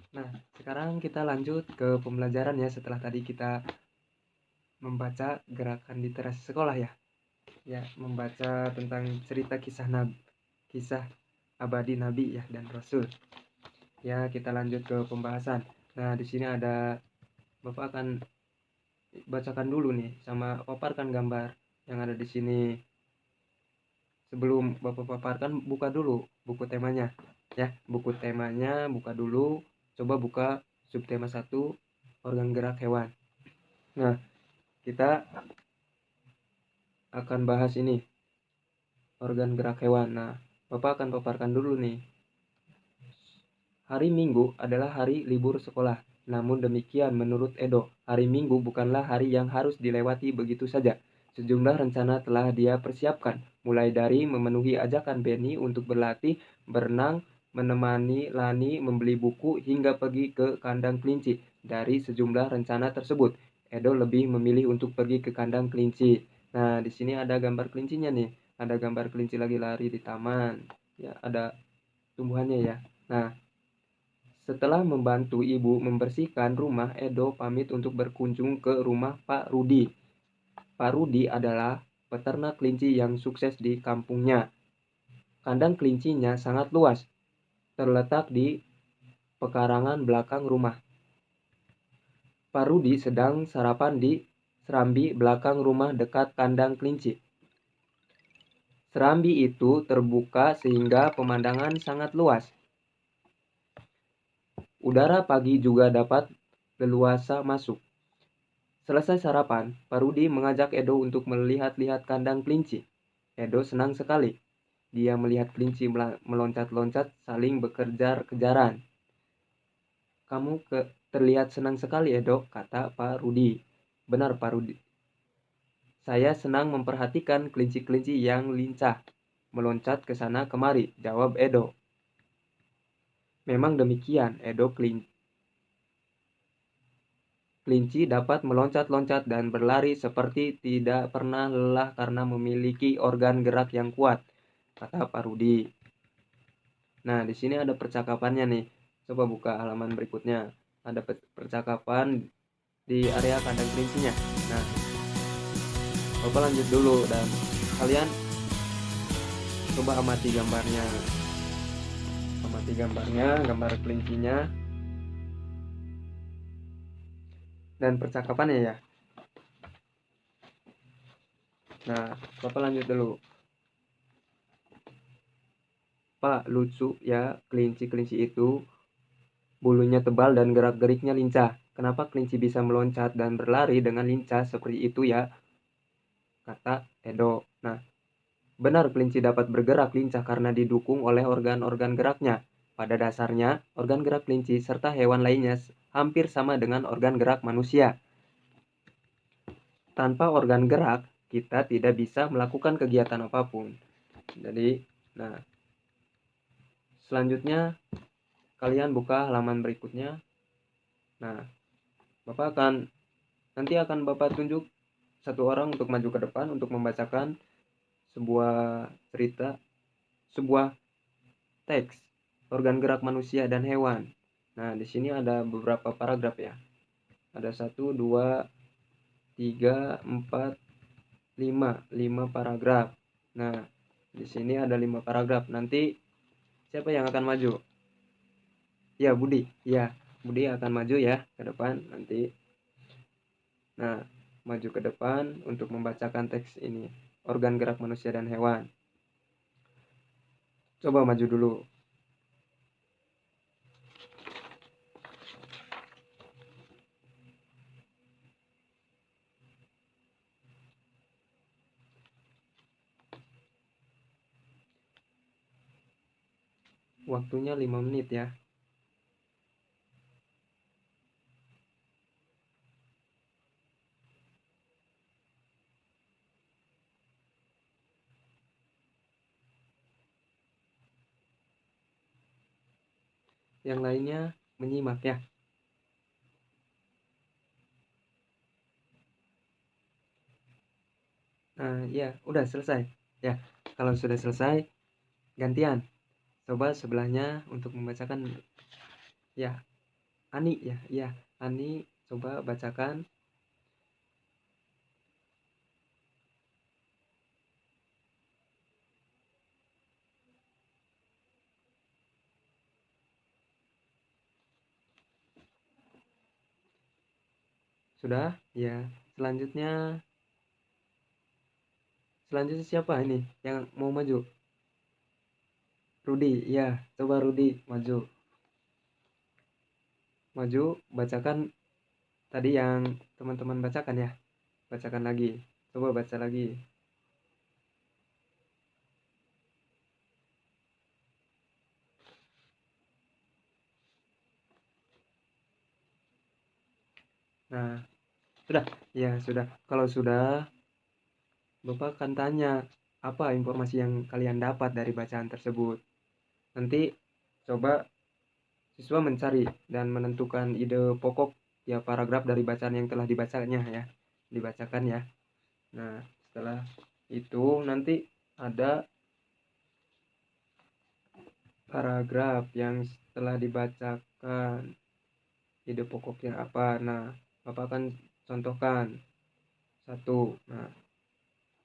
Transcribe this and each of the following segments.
Nah, sekarang kita lanjut ke pembelajaran ya, setelah tadi kita membaca gerakan literasi sekolah ya. Ya, membaca tentang cerita kisah abadi Nabi ya dan Rasul. Ya, kita lanjut ke pembahasan. Nah, di sini ada Bapak akan bacakan dulu nih sama paparkan gambar yang ada di sini. Sebelum Bapak paparkan, buka dulu buku temanya. Ya, buku temanya buka dulu. Coba buka subtema 1, organ gerak hewan. Nah, kita akan bahas ini, organ gerak hewan. Nah, Bapak akan paparkan dulu nih. Hari Minggu adalah hari libur sekolah. Namun demikian, menurut Edo, hari Minggu bukanlah hari yang harus dilewati begitu saja. Sejumlah rencana telah dia persiapkan, mulai dari memenuhi ajakan Benny untuk berlatih, berenang, menemani Lani membeli buku, hingga pergi ke kandang kelinci. Dari sejumlah rencana tersebut, Edo lebih memilih untuk pergi ke kandang kelinci. Nah, di sini ada gambar kelincinya nih. Ada gambar kelinci lagi lari di taman. Ya, ada tumbuhannya ya. Nah, setelah membantu ibu membersihkan rumah, Edo pamit untuk berkunjung ke rumah Pak Rudi. Pak Rudi adalah peternak kelinci yang sukses di kampungnya. Kandang kelincinya sangat luas, terletak di pekarangan belakang rumah. Pak Rudi sedang sarapan di serambi belakang rumah dekat kandang kelinci. Serambi itu terbuka sehingga pemandangan sangat luas. Udara pagi juga dapat leluasa masuk. Selesai sarapan, Pak Rudi mengajak Edo untuk melihat-lihat kandang kelinci. Edo senang sekali. Dia melihat kelinci meloncat-loncat saling bekejar-kejaran. Kamu terlihat senang sekali, Edo, kata Pak Rudi. Benar, Pak Rudi. Saya senang memperhatikan kelinci-kelinci yang lincah, meloncat ke sana kemari, jawab Edo. Memang demikian, Edo. Kelinci dapat meloncat-loncat dan berlari seperti tidak pernah lelah karena memiliki organ gerak yang kuat, kata Pak Rudi. Nah, di sini ada percakapannya nih. Coba buka halaman berikutnya. Ada percakapan di area kandang kelincinya. Nah, Bapak lanjut dulu dan kalian coba amati gambarnya. Amati gambarnya, gambar kelincinya dan percakapannya ya. Nah, Bapak lanjut dulu. Pak, lucu ya kelinci-kelinci itu. Bulunya tebal dan gerak-geriknya lincah. Kenapa kelinci bisa meloncat dan berlari dengan lincah seperti itu ya? Kata Edo. Nah, benar kelinci dapat bergerak lincah karena didukung oleh organ-organ geraknya. Pada dasarnya, organ gerak kelinci serta hewan lainnya hampir sama dengan organ gerak manusia. Tanpa organ gerak, kita tidak bisa melakukan kegiatan apapun. Jadi, nah, selanjutnya kalian buka halaman berikutnya. Nah, nanti akan Bapak tunjuk satu orang untuk maju ke depan untuk membacakan sebuah cerita, sebuah teks organ gerak manusia dan hewan. Nah, di sini ada beberapa paragraf ya. Ada 1, 2, 3, 4, 5 paragraf. Nah, di sini ada 5 paragraf. Nanti siapa yang akan maju? Ya, Budi. Ya, Budi akan maju ya ke depan nanti. Nah, maju ke depan untuk membacakan teks ini, organ gerak manusia dan hewan. Coba maju dulu. Waktunya 5 menit ya. Yang lainnya menyimak ya. Nah, ya, udah selesai. Ya, kalau sudah selesai, gantian. Coba sebelahnya untuk membacakan. Ya, Ani ya, iya. Ani, coba bacakan. Sudah? Ya. Selanjutnya, selanjutnya siapa ini yang mau maju? Rudi, ya. Coba Rudi maju. Maju, bacakan tadi yang teman-teman bacakan ya. Bacakan lagi. Coba baca lagi. Nah, sudah? Ya, sudah. Kalau sudah, Bapak akan tanya apa informasi yang kalian dapat dari bacaan tersebut. Nanti coba siswa mencari dan menentukan ide pokok ya paragraf dari bacaan yang telah dibacanya ya. Dibacakan ya. Nah, setelah itu nanti ada paragraf yang setelah dibacakan ide pokoknya apa. Nah, Bapak akan contohkan satu. Nah,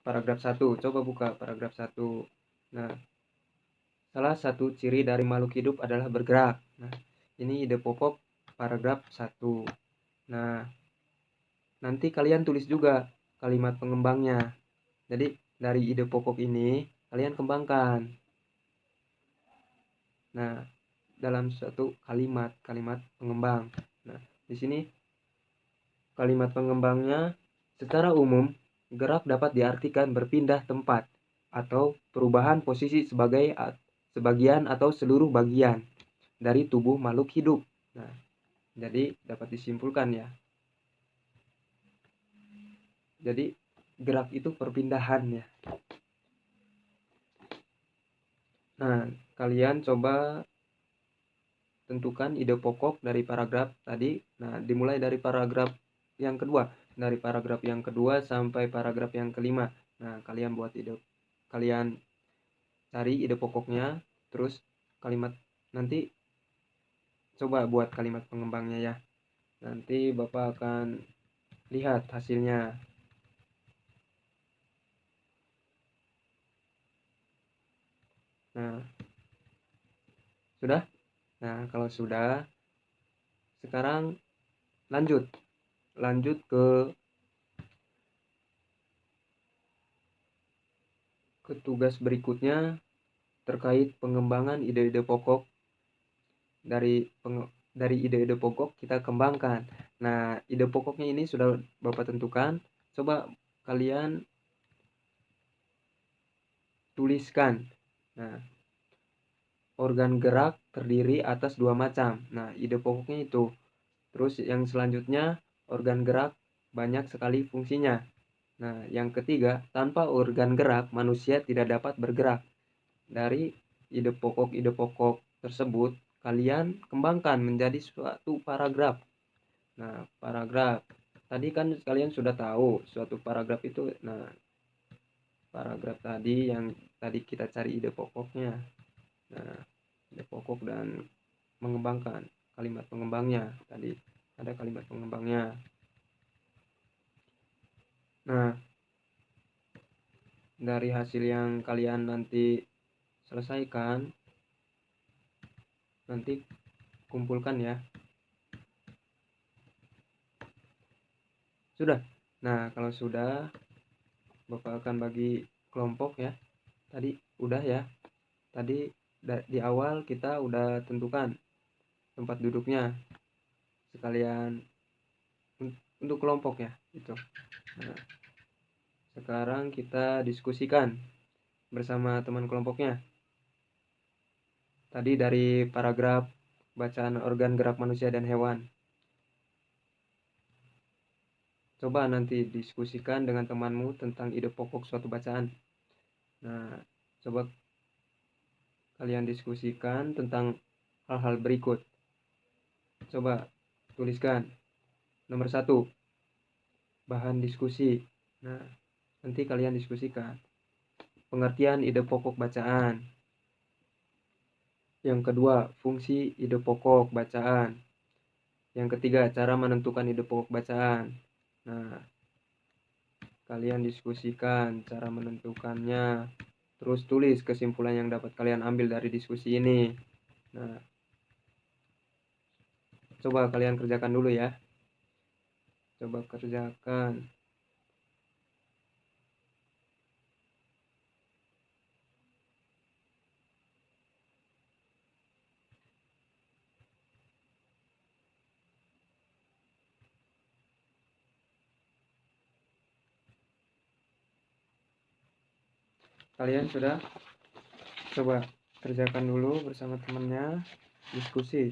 paragraf satu. Coba buka paragraf satu. Nah, salah satu ciri dari makhluk hidup adalah bergerak. Nah, ini ide pokok paragraf satu. Nah, nanti kalian tulis juga kalimat pengembangnya. Jadi, dari ide pokok ini kalian kembangkan. Nah, dalam suatu kalimat pengembang. Nah, di sini kalimat pengembangnya secara umum gerak dapat diartikan berpindah tempat atau perubahan posisi sebagai sebagian atau seluruh bagian dari tubuh makhluk hidup. Nah, jadi dapat disimpulkan ya. Jadi gerak itu perpindahan ya. Nah, kalian coba tentukan ide pokok dari paragraf tadi. Nah, dimulai dari paragraf yang kedua. Dari paragraf yang kedua sampai paragraf yang kelima. Nah, kalian buat ide, kalian cari ide pokoknya, terus kalimat nanti coba buat kalimat pengembangnya ya. Nanti Bapak akan lihat hasilnya. Nah, sudah? Nah, kalau sudah, sekarang lanjut. Lanjut ke tugas berikutnya terkait pengembangan ide-ide pokok dari dari ide-ide pokok kita kembangkan. Nah, ide pokoknya ini sudah Bapak tentukan. Coba kalian tuliskan. Nah, organ gerak terdiri atas dua macam. Nah, ide pokoknya itu. Terus yang selanjutnya, organ gerak banyak sekali fungsinya. Nah, yang ketiga, tanpa organ gerak, manusia tidak dapat bergerak. Dari ide pokok tersebut, kalian kembangkan menjadi suatu paragraf. Nah, paragraf. Tadi kan kalian sudah tahu suatu paragraf itu. Nah, paragraf tadi yang tadi kita cari ide pokoknya. Nah, ide pokok dan mengembangkan kalimat pengembangnya. Tadi ada kalimat pengembangnya. Nah, dari hasil yang kalian nanti selesaikan, nanti kumpulkan ya. Sudah. Nah, kalau sudah, Bapak akan bagi kelompok ya. Tadi udah ya. Tadi di awal kita udah tentukan tempat duduknya sekalian untuk kelompok ya itu. Nah, sekarang kita diskusikan bersama teman kelompoknya. Tadi dari paragraf bacaan organ gerak manusia dan hewan. Coba nanti diskusikan dengan temanmu tentang ide pokok suatu bacaan. Nah, coba kalian diskusikan tentang hal-hal berikut. Coba tuliskan. Nomor 1, bahan diskusi. Nah, nanti kalian diskusikan. Pengertian ide pokok bacaan. Yang kedua, fungsi ide pokok bacaan. Yang ketiga, cara menentukan ide pokok bacaan. Nah, kalian diskusikan cara menentukannya. Terus tulis kesimpulan yang dapat kalian ambil dari diskusi ini. Nah, coba kalian kerjakan dulu ya. Coba kerjakan. Kalian sudah? Coba kerjakan dulu bersama temannya. Diskusi.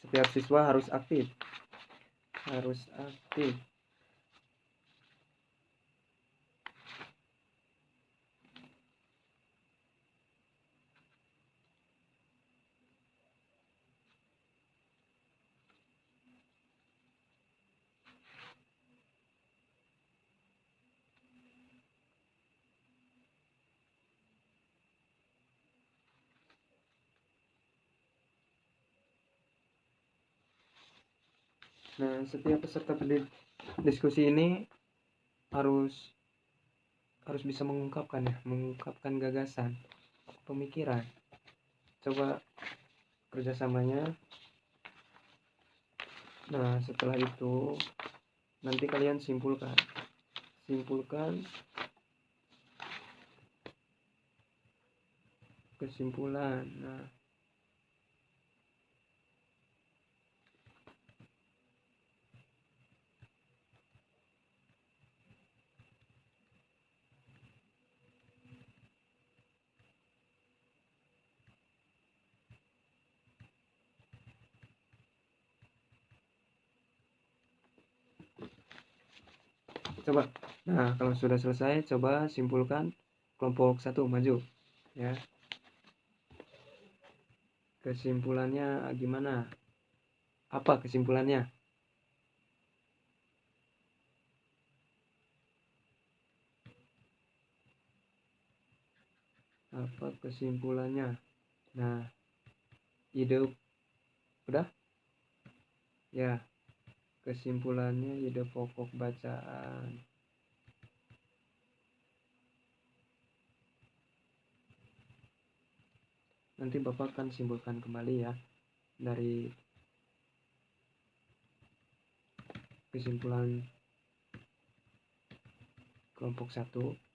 Setiap siswa harus aktif. Harus aktif. Nah, setiap peserta diskusi ini harus bisa mengungkapkan gagasan, pemikiran. Coba kerjasamanya. Nah, setelah itu nanti kalian simpulkan kesimpulan. Nah, coba. Nah, kalau sudah selesai, coba simpulkan. Kelompok 1 maju ya. Kesimpulannya gimana? Apa kesimpulannya? Apa kesimpulannya? Nah, ide udah? Ya, kesimpulannya ide pokok bacaan. Nanti Bapak akan simpulkan kembali ya dari kesimpulan kelompok 1.